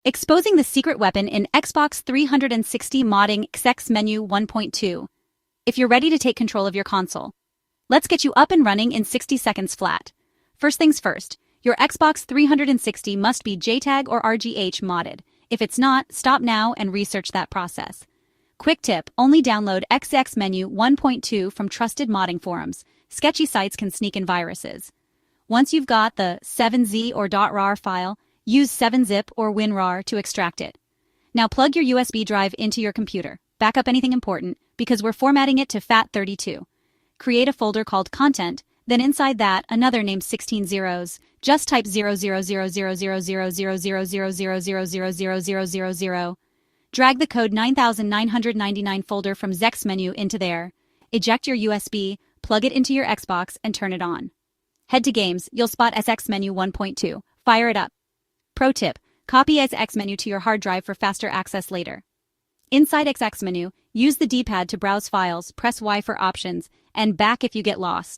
Exposing the secret weapon in Xbox 360 modding XeXMenu 1.2. If you're ready to take control of your console, let's get you up and running in 60 seconds flat. First things first, your Xbox 360 must be JTAG or RGH modded. If it's not, stop now and research that process. Quick tip, only download XeXMenu 1.2 from trusted modding forums. Sketchy sites can sneak in viruses. Once you've got the 7z or .rar file, use 7zip or WinRAR to extract it. Now plug your USB drive into your computer. Back up anything important, because we're formatting it to FAT32. Create a folder called Content, then inside that, another named 16 zeros. Just type 0000000000000000000. Drag the code 9999 folder from XeXMenu into there. Eject your USB, plug it into your Xbox, and turn it on. Head to Games, you'll spot XeXMenu 1.2. Fire it up. Pro tip, copy XeXMenu to your hard drive for faster access later. Inside XeXMenu, use the D-pad to browse files, press Y for options, and back if you get lost.